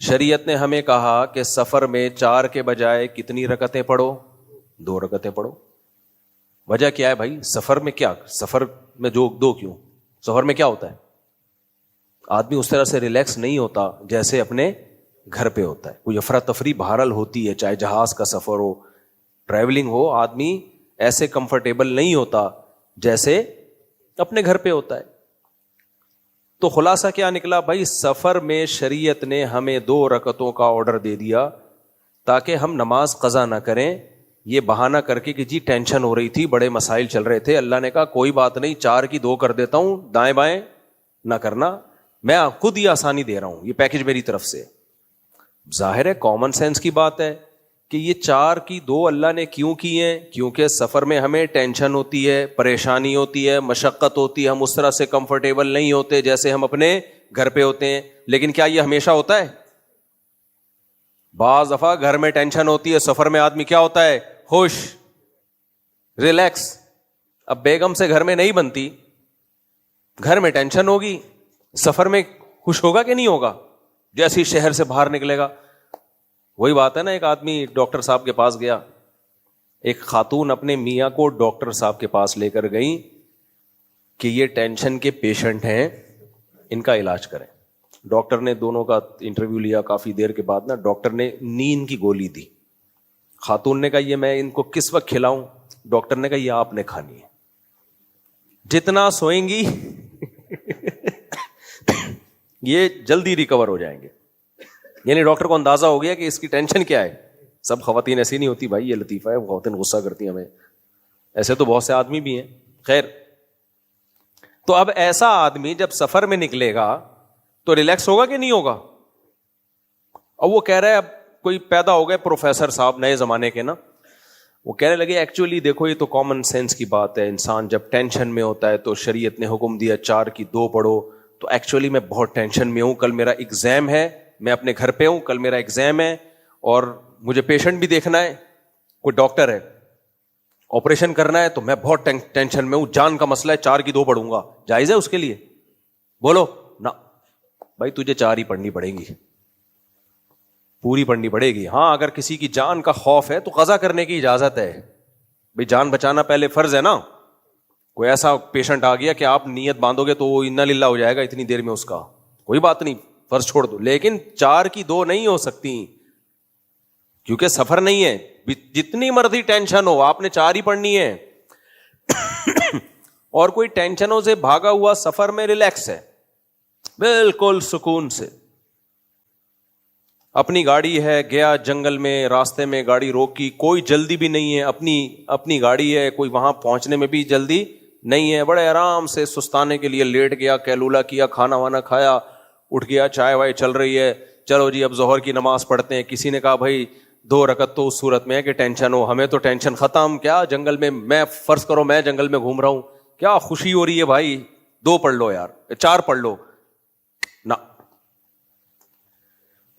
شریعت نے ہمیں کہا کہ سفر میں 4 کے بجائے کتنی رکعتیں پڑھو؟ 2 رکعتیں پڑھو. وجہ کیا ہے بھائی؟ سفر میں کیا؟ سفر میں جو 2 کیوں؟ سفر میں کیا ہوتا ہے؟ آدمی اس طرح سے ریلیکس نہیں ہوتا جیسے اپنے گھر پہ ہوتا ہے. کوئی افراتفری بہرحال ہوتی ہے، چاہے جہاز کا سفر ہو، ٹریولنگ ہو، آدمی ایسے کمفرٹیبل نہیں ہوتا جیسے اپنے گھر پہ ہوتا ہے. تو خلاصہ کیا نکلا بھائی؟ سفر میں شریعت نے ہمیں 2 رکعتوں کا آرڈر دے دیا تاکہ ہم نماز قضا نہ کریں یہ بہانہ کر کے کہ جی ٹینشن ہو رہی تھی، بڑے مسائل چل رہے تھے. اللہ نے کہا کوئی بات نہیں، 4 کی 2 کر دیتا ہوں، دائیں بائیں نہ کرنا، میں خود ہی آسانی دے رہا ہوں، یہ پیکج میری طرف سے. ظاہر ہے کامن سینس کی بات ہے کہ یہ 4 کی 2 اللہ نے کیوں کی ہیں؟ کیونکہ سفر میں ہمیں ٹینشن ہوتی ہے، پریشانی ہوتی ہے، مشقت ہوتی ہے، ہم اس طرح سے کمفرٹیبل نہیں ہوتے جیسے ہم اپنے گھر پہ ہوتے ہیں. لیکن کیا یہ ہمیشہ ہوتا ہے؟ بعض دفعہ گھر میں ٹینشن ہوتی ہے، سفر میں آدمی کیا ہوتا ہے؟ خوش، ریلیکس. اب بیگم سے گھر میں نہیں بنتی، گھر میں ٹینشن ہوگی، سفر میں خوش ہوگا کہ نہیں ہوگا؟ جیسے ہی شہر سے باہر نکلے گا. وہی بات ہے نا، ایک آدمی ڈاکٹر صاحب کے پاس گیا، ایک خاتون اپنے میاں کو ڈاکٹر صاحب کے پاس لے کر گئی کہ یہ ٹینشن کے پیشنٹ ہیں، ان کا علاج کریں. ڈاکٹر نے دونوں کا انٹرویو لیا، کافی دیر کے بعد نا ڈاکٹر نے نیند کی گولی دی. خاتون نے کہا یہ میں ان کو کس وقت کھلاؤں؟ ڈاکٹر نے کہا یہ آپ نے کھانی ہے، جتنا سوئیں گی یہ جلدی ریکور ہو جائیں گے. یعنی ڈاکٹر کو اندازہ ہو گیا کہ اس کی ٹینشن کیا ہے. سب خواتین ایسی نہیں ہوتی بھائی، یہ لطیفہ ہے، خواتین غصہ کرتی ہیں ہمیں، ایسے تو بہت سے آدمی بھی ہیں. خیر، تو اب ایسا آدمی جب سفر میں نکلے گا تو ریلیکس ہوگا کہ نہیں ہوگا؟ اب وہ کہہ رہا ہے، اب کوئی پیدا ہو گئے پروفیسر صاحب نئے زمانے کے نا، وہ کہنے لگے ایکچولی دیکھو یہ تو کامن سینس کی بات ہے، انسان جب ٹینشن میں ہوتا ہے تو شریعت نے حکم دیا 4 کی 2 پڑھو. تو ایکچولی میں بہت ٹینشن میں ہوں، کل میرا ایگزام ہے، میں اپنے گھر پہ ہوں، کل میرا ایگزام ہے اور مجھے پیشنٹ بھی دیکھنا ہے، کوئی ڈاکٹر ہے، آپریشن کرنا ہے، تو میں بہت ٹینشن میں ہوں، جان کا مسئلہ ہے، 4 کی 2 پڑھوں گا. جائز ہے اس کے لیے؟ بولو نا بھائی، تجھے 4 ہی پڑھنی پڑے گی، پوری پڑھنی پڑے گی. ہاں اگر کسی کی جان کا خوف ہے تو قضا کرنے کی اجازت ہے، بھائی جان بچانا پہلے فرض ہے نا. کوئی ایسا پیشنٹ آ گیا کہ آپ نیت باندھو گے تو وہ انا للہ ہو جائے گا اتنی دیر میں، اس کا کوئی بات نہیں، فرض چھوڑ دو. لیکن 4 کی 2 نہیں ہو سکتی کیونکہ سفر نہیں ہے. جتنی مرضی ٹینشن ہو آپ نے 4 ہی پڑھنی ہے. اور کوئی ٹینشنوں سے بھاگا ہوا سفر میں ریلیکس ہے، بالکل سکون سے، اپنی گاڑی ہے، گیا جنگل میں، راستے میں گاڑی روکی، کوئی جلدی بھی نہیں ہے، اپنی گاڑی ہے، کوئی وہاں پہنچنے میں بھی جلدی نہیں ہے، بڑے آرام سے سستانے کے لیے لیٹ گیا، کیلولا کیا، کھانا وانا کھایا، اٹھ گیا، چائے وائے چل رہی ہے، چلو جی اب ظہر کی نماز پڑھتے ہیں. کسی نے کہا بھائی 2 رکعت تو اس صورت میں ہے کہ ٹینشن ہو، ہمیں تو ٹینشن ختم. کیا جنگل میں فرض کرو میں جنگل میں گھوم رہا ہوں، کیا خوشی ہو رہی ہے بھائی، 2 پڑھ لو یار، 4 پڑھ لو نا.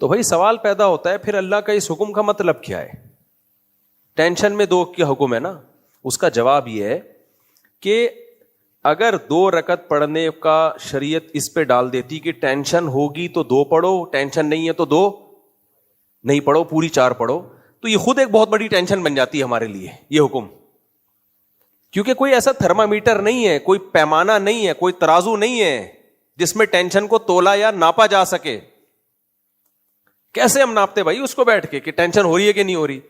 تو بھائی سوال پیدا ہوتا ہے پھر اللہ کا اس حکم کا مطلب کیا ہے؟ ٹینشن میں 2 کا حکم ہے نا. اس کا جواب یہ ہے کہ اگر 2 رکعت پڑھنے کا شریعت اس پہ ڈال دیتی کہ ٹینشن ہوگی تو 2 پڑھو، ٹینشن نہیں ہے تو 2 نہیں پڑھو، پوری 4 پڑھو، تو یہ خود ایک بہت بڑی ٹینشن بن جاتی ہے ہمارے لیے یہ حکم. کیونکہ کوئی ایسا تھرمامیٹر نہیں ہے، کوئی پیمانہ نہیں ہے، کوئی ترازو نہیں ہے جس میں ٹینشن کو تولا یا ناپا جا سکے. کیسے ہم ناپتے بھائی اس کو بیٹھ کے کہ ٹینشن ہو رہی ہے کہ نہیں ہو رہی؟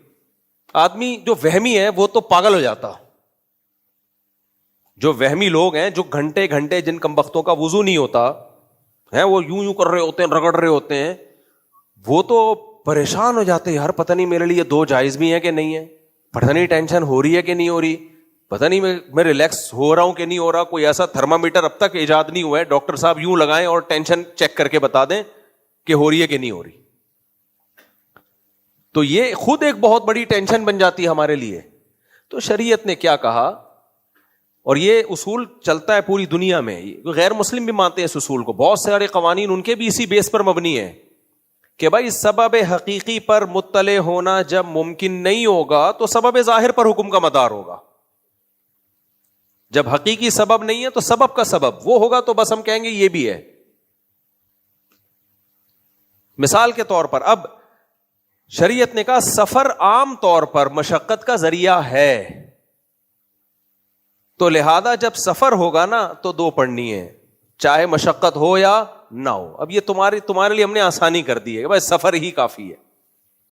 آدمی جو وہمی ہے وہ تو پاگل ہو جاتا. جو وہمی لوگ ہیں، جو گھنٹے گھنٹے جن کمبختوں کا وضو نہیں ہوتا ہے، وہ یوں کر رہے ہوتے ہیں، رگڑ رہے ہوتے ہیں، وہ تو پریشان ہو جاتے ہیں، یار پتہ نہیں میرے لیے 2 جائز بھی ہیں کہ نہیں ہے، پتہ نہیں ٹینشن ہو رہی ہے کہ نہیں ہو رہی، پتہ نہیں میں ریلیکس ہو رہا ہوں کہ نہیں ہو رہا. کوئی ایسا تھرمامیٹر اب تک ایجاد نہیں ہوا ہے ڈاکٹر صاحب یوں لگائیں اور ٹینشن چیک کر کے بتا دیں کہ ہو رہی ہے کہ نہیں ہو رہی. تو یہ خود ایک بہت بڑی ٹینشن بن جاتی ہے ہمارے لیے. تو شریعت نے کیا کہا، اور یہ اصول چلتا ہے پوری دنیا میں، غیر مسلم بھی مانتے ہیں اس اصول کو، بہت سارے قوانین ان کے بھی اسی بیس پر مبنی ہے کہ بھائی سبب حقیقی پر مطلع ہونا جب ممکن نہیں ہوگا تو سبب ظاہر پر حکم کا مدار ہوگا. جب حقیقی سبب نہیں ہے تو سبب کا سبب وہ ہوگا، تو بس ہم کہیں گے یہ بھی ہے. مثال کے طور پر اب شریعت نے کہا سفر عام طور پر مشقت کا ذریعہ ہے، تو لہذا جب سفر ہوگا نا تو 2 پڑھنی ہے، چاہے مشقت ہو یا نہ ہو. اب یہ تمہارے لیے ہم نے آسانی کر دی ہے کہ بھائی سفر ہی کافی ہے.